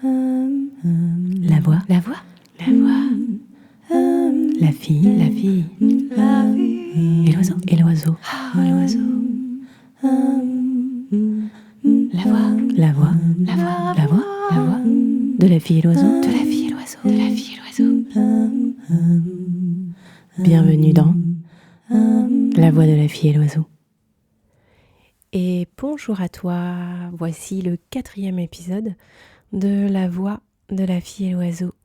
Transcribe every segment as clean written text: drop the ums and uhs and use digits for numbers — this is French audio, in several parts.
La voix, la voix, la voix. La fille, la vie. Et l'oiseau, et l'oiseau. L'oiseau. La voix, la voix, la voix, la voix, la voix. De la fille et l'oiseau, de la fille et l'oiseau, de la fille et l'oiseau. Bienvenue dans La voix de la fille et l'oiseau. Et bonjour à toi, voici le 4e épisode de La voix de la fille et l'oiseau.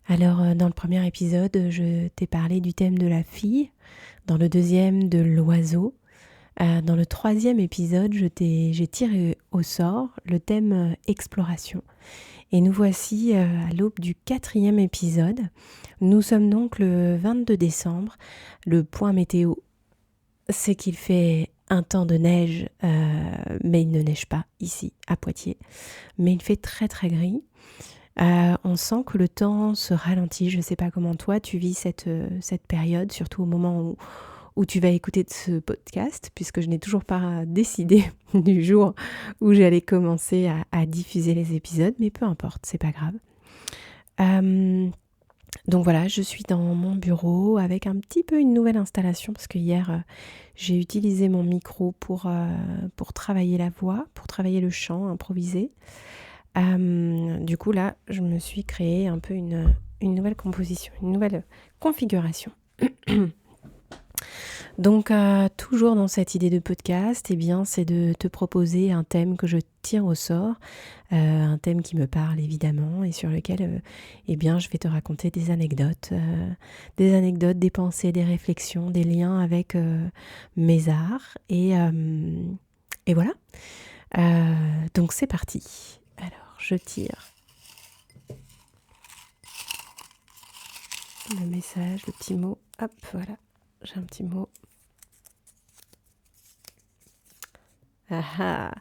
Alors dans le premier épisode, je t'ai parlé du thème de la fille, dans le deuxième de l'oiseau. Dans le 3e épisode, j'ai tiré au sort le thème exploration. Et nous voici à l'aube du 4e épisode. Nous sommes donc le 22 décembre. Le point météo, c'est qu'il fait un temps de neige, mais il ne neige pas ici, à Poitiers. Mais il fait très très gris. On sent que le temps se ralentit. Je ne sais pas comment toi tu vis cette période, surtout au moment où tu vas écouter ce podcast, puisque je n'ai toujours pas décidé du jour où j'allais commencer à diffuser les épisodes, mais peu importe, c'est pas grave. Donc voilà, je suis dans mon bureau avec un petit peu une nouvelle installation, parce que hier j'ai utilisé mon micro pour travailler la voix, pour travailler le chant, improviser. Du coup là, je me suis créé un peu une nouvelle composition, une nouvelle configuration. Donc toujours dans cette idée de podcast, eh bien, c'est de te proposer un thème que je tire au sort, un thème qui me parle évidemment et sur lequel eh bien, je vais te raconter des anecdotes, des pensées, des réflexions, des liens avec mes arts et voilà. Donc c'est parti. Alors je tire le message, le petit mot. Hop, voilà, j'ai un petit mot. Ah ah.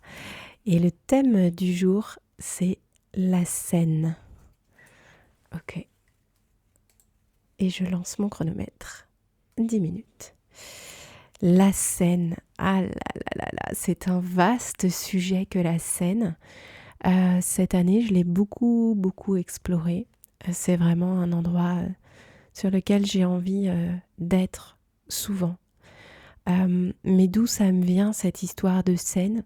Et le thème du jour, c'est la scène. Ok. Et je lance mon chronomètre. 10 minutes. La scène. Ah là là là là. C'est un vaste sujet que la scène. Cette année, je l'ai beaucoup, beaucoup exploré. C'est vraiment un endroit sur lequel j'ai envie d'être souvent. Mais d'où ça me vient cette histoire de scène ?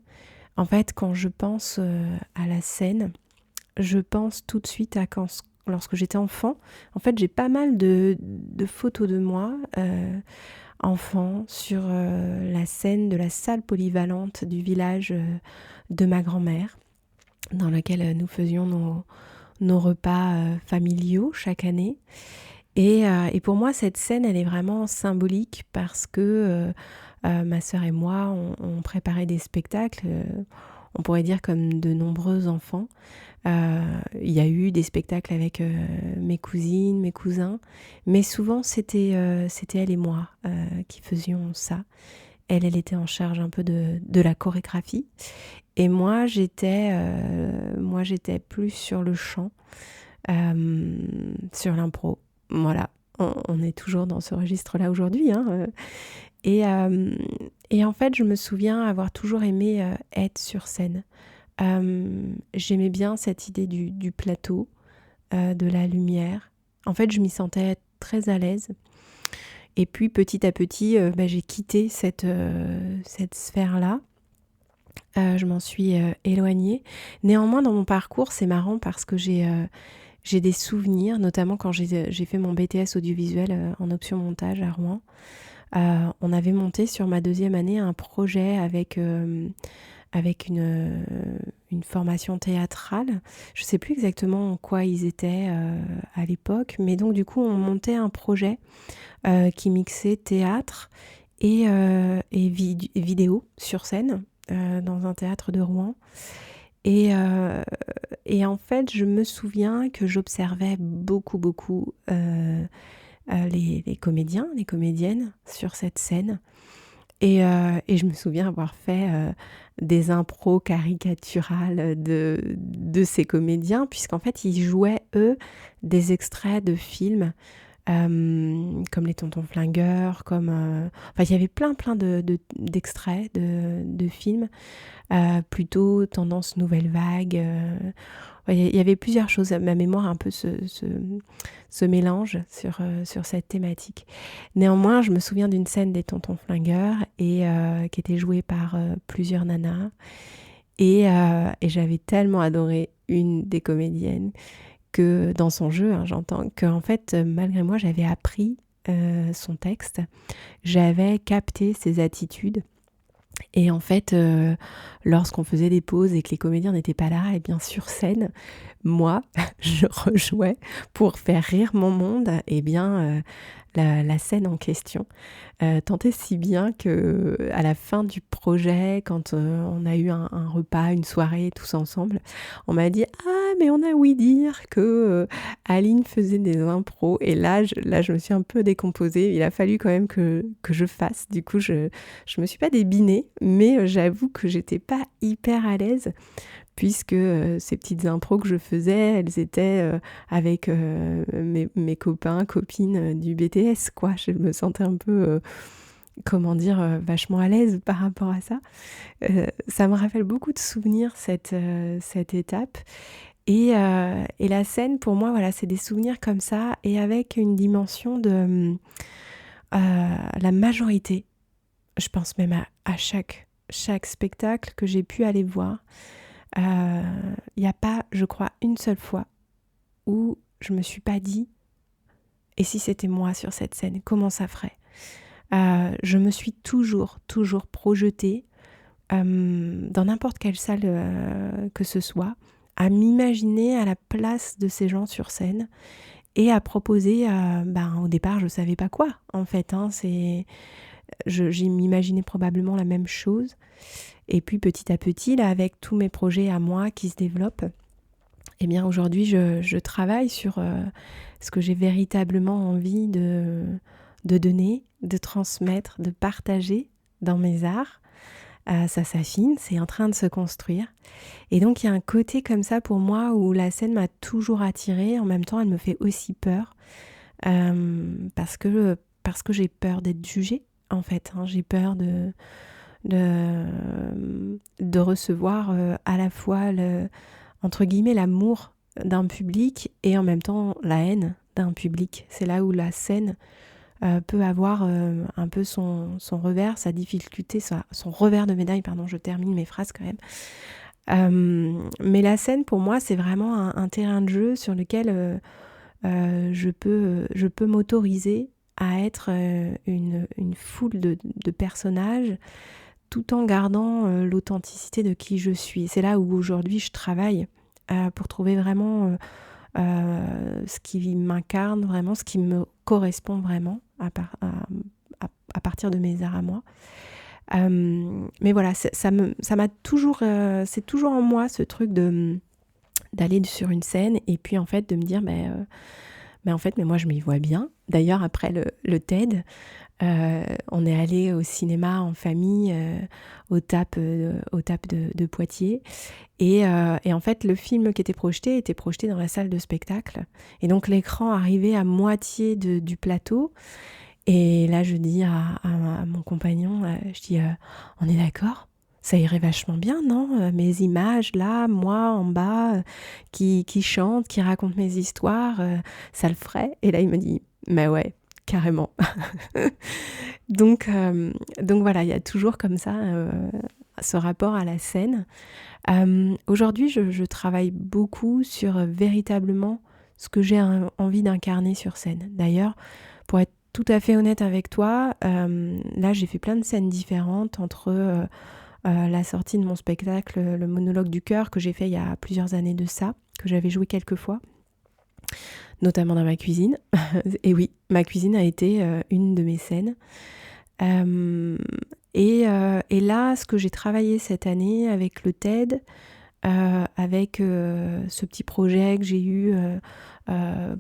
En fait, quand je pense à la scène, je pense tout de suite à lorsque j'étais enfant. En fait, j'ai pas mal de photos de moi, enfant, sur la scène de la salle polyvalente du village de ma grand-mère, dans laquelle nous faisions nos repas familiaux chaque année. Et pour moi, cette scène, elle est vraiment symbolique parce que ma sœur et moi, on préparait des spectacles, on pourrait dire comme de nombreux enfants. Il y a eu des spectacles avec mes cousines, mes cousins, mais souvent c'était elle et moi qui faisions ça. Elle était en charge un peu de la chorégraphie, et moi j'étais plus sur le chant, sur l'impro. Voilà, on est toujours dans ce registre-là aujourd'hui, hein. Et en fait, je me souviens avoir toujours aimé être sur scène. J'aimais bien cette idée du plateau, de la lumière. En fait, je m'y sentais très à l'aise. Et puis, petit à petit, j'ai quitté cette sphère-là. Je m'en suis éloignée. Néanmoins, dans mon parcours, c'est marrant parce que j'ai des souvenirs, notamment quand j'ai fait mon BTS audiovisuel en option montage à Rouen. On avait monté sur ma 2e année un projet avec une formation théâtrale. Je ne sais plus exactement en quoi ils étaient à l'époque, mais donc du coup on montait un projet qui mixait théâtre et vidéo sur scène dans un théâtre de Rouen. Et en fait, je me souviens que j'observais beaucoup les comédiens, les comédiennes sur cette scène. Et je me souviens avoir fait des impros caricaturales de ces comédiens, puisqu'en fait, ils jouaient, eux, des extraits de films, comme les Tontons Flingueurs, enfin, il y avait plein d'extraits de films, plutôt tendance nouvelle vague, Ouais, il y avait plusieurs choses. Ma mémoire un peu se mélange sur cette thématique. Néanmoins, je me souviens d'une scène des Tontons Flingueurs qui était jouée par plusieurs nanas. Et j'avais tellement adoré une des comédiennes que dans son jeu, hein, j'entends, qu'en fait, malgré moi, j'avais appris son texte, j'avais capté ses attitudes. Et en fait, lorsqu'on faisait des pauses et que les comédiens n'étaient pas là, et bien sur scène, moi, je rejouais pour faire rire mon monde, et bien la scène en question. Tant et si bien que à la fin du projet, quand on a eu un repas, une soirée tous ensemble, on m'a dit: «Ah mais on a ouï dire que, Aline faisait des impros» et là je me suis un peu décomposée. Il a fallu quand même que je fasse. Du coup je me suis pas débinée, mais j'avoue que j'étais pas hyper à l'aise puisque ces petites impros que je faisais, elles étaient avec mes copains, copines du BTS, quoi. Je me sentais un peu, vachement à l'aise par rapport à ça. Ça me rappelle beaucoup de souvenirs, cette étape. Et la scène, pour moi, voilà, c'est des souvenirs comme ça, et avec une dimension de la majorité. Je pense même à chaque spectacle que j'ai pu aller voir. Il n'y a pas, je crois, une seule fois où je me suis pas dit et si c'était moi sur cette scène, comment ça ferait. Je me suis toujours projetée dans n'importe quelle salle que ce soit, à m'imaginer à la place de ces gens sur scène et à proposer, au départ je savais pas quoi en fait, hein, j'ai m'imaginais probablement la même chose. Et puis petit à petit, là, avec tous mes projets à moi qui se développent, eh bien aujourd'hui je travaille sur ce que j'ai véritablement envie de donner, de transmettre, de partager dans mes arts. Ça s'affine, c'est en train de se construire. Et donc il y a un côté comme ça pour moi où la scène m'a toujours attirée, en même temps elle me fait aussi peur, parce que j'ai peur d'être jugée en fait, hein. J'ai peur de recevoir à la fois entre guillemets l'amour d'un public et en même temps la haine d'un public. C'est là où la scène peut avoir un peu son revers, sa difficulté, son revers de médaille, pardon, je termine mes phrases quand même. Mais la scène pour moi c'est vraiment un terrain de jeu sur lequel je peux m'autoriser à être une foule de personnages tout en gardant l'authenticité de qui je suis. C'est là où aujourd'hui je travaille pour trouver vraiment ce qui m'incarne vraiment, ce qui me correspond vraiment à partir de mes arts à moi. Mais voilà, ça m'a toujours, c'est toujours en moi ce truc d'aller sur une scène et puis en fait de me dire mais moi je m'y vois bien. D'ailleurs après le TED, on est allé au cinéma en famille au TAP de Poitiers et en fait le film qui était projeté dans la salle de spectacle et donc l'écran arrivait à moitié du plateau et là je dis à mon compagnon, je dis on est d'accord? Ça irait vachement bien, non? Mes images, là, moi, en bas, qui chante, qui raconte mes histoires, ça le ferait? Et là, il me dit, mais ouais, carrément. Donc voilà, il y a toujours comme ça ce rapport à la scène. Aujourd'hui, je travaille beaucoup sur véritablement ce que j'ai envie d'incarner sur scène. D'ailleurs, pour être tout à fait honnête avec toi, là j'ai fait plein de scènes différentes entre la sortie de mon spectacle, le monologue du cœur que j'ai fait il y a plusieurs années de ça, que j'avais joué quelques fois, notamment dans ma cuisine. Et oui, ma cuisine a été une de mes scènes. Et là, ce que j'ai travaillé cette année avec le TED, avec ce petit projet que j'ai eu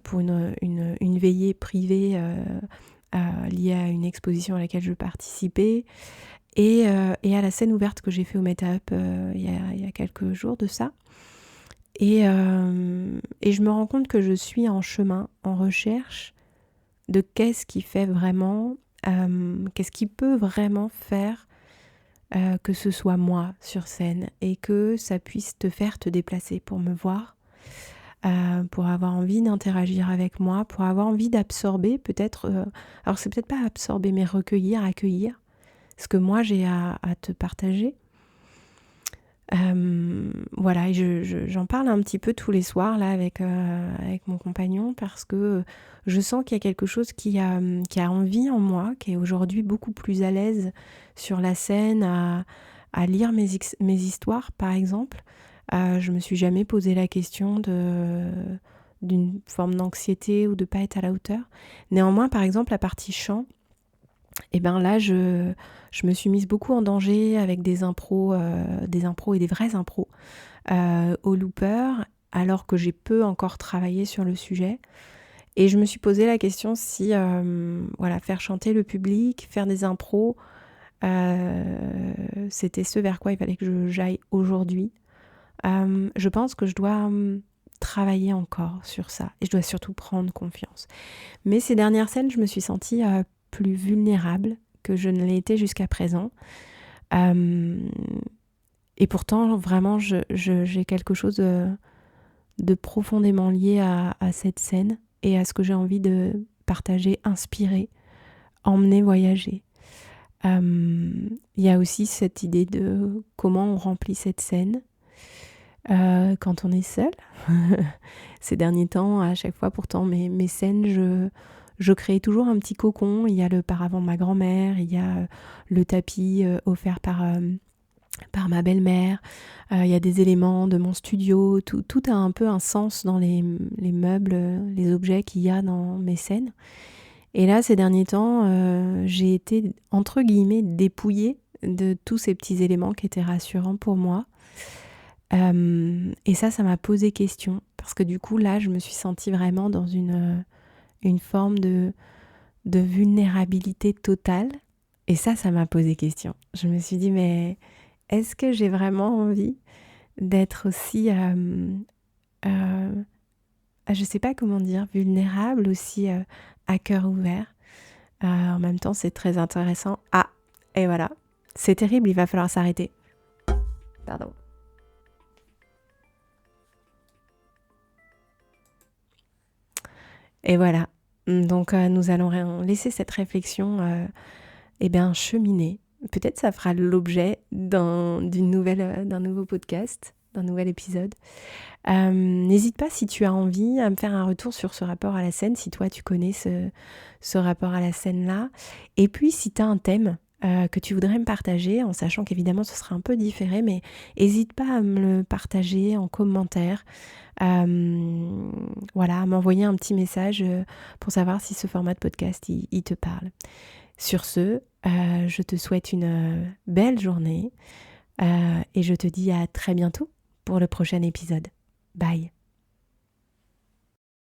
pour une veillée privée liée à une exposition à laquelle je participais, et à la scène ouverte que j'ai fait au Meetup il y a quelques jours de ça. Et je me rends compte que je suis en chemin, en recherche de qu'est-ce qui fait vraiment, qu'est-ce qui peut vraiment faire que ce soit moi sur scène et que ça puisse te faire te déplacer pour me voir pour avoir envie d'interagir avec moi, pour avoir envie d'absorber peut-être, alors c'est peut-être pas absorber, mais recueillir, accueillir ce que moi j'ai à te partager. Voilà, et j'en parle un petit peu tous les soirs là avec mon compagnon parce que je sens qu'il y a quelque chose qui a envie en moi, qui est aujourd'hui beaucoup plus à l'aise sur la scène, à lire mes histoires par exemple. Je me suis jamais posé la question d'une forme d'anxiété ou de pas être à la hauteur. Néanmoins, par exemple, la partie chant, et ben là, je me suis mise beaucoup en danger avec des impros et des vrais impros au looper, alors que j'ai peu encore travaillé sur le sujet. Et je me suis posé la question si faire chanter le public, faire des impros, c'était ce vers quoi il fallait que j'aille aujourd'hui. Je pense que je dois travailler encore sur ça et je dois surtout prendre confiance. Mais ces dernières scènes, je me suis sentie plus vulnérable que je ne l'ai été jusqu'à présent. Et pourtant, vraiment, j'ai quelque chose de profondément lié à cette scène et à ce que j'ai envie de partager, inspirer, emmener, voyager. Il y a aussi cette idée de comment on remplit cette scène quand on est seul. Ces derniers temps, à chaque fois, pourtant, mes scènes, je crée toujours un petit cocon. Il y a le paravent de ma grand-mère, il y a le tapis offert par ma belle-mère, il y a des éléments de mon studio, tout a un peu un sens dans les meubles, les objets qu'il y a dans mes scènes. Et là, ces derniers temps, j'ai été, entre guillemets, dépouillée de tous ces petits éléments qui étaient rassurants pour moi. Et ça m'a posé question, parce que du coup, là, je me suis sentie vraiment dans une forme de vulnérabilité totale. Et ça m'a posé question. Je me suis dit, mais est-ce que j'ai vraiment envie d'être aussi, je sais pas comment dire, vulnérable, aussi à cœur ouvert. En même temps, c'est très intéressant. Ah, et voilà, c'est terrible, il va falloir s'arrêter. Pardon. Et voilà, donc nous allons laisser cette réflexion cheminer. Peut-être ça fera l'objet d'un nouveau podcast, d'un nouvel épisode. N'hésite pas, si tu as envie, à me faire un retour sur ce rapport à la scène, si toi tu connais ce rapport à la scène-là. Et puis si tu as un thème que tu voudrais me partager, en sachant qu'évidemment ce sera un peu différé, mais n'hésite pas à me le partager en commentaire. À m'envoyer un petit message pour savoir si ce format de podcast il te parle. Sur ce, je te souhaite une belle journée et je te dis à très bientôt pour le prochain épisode. Bye.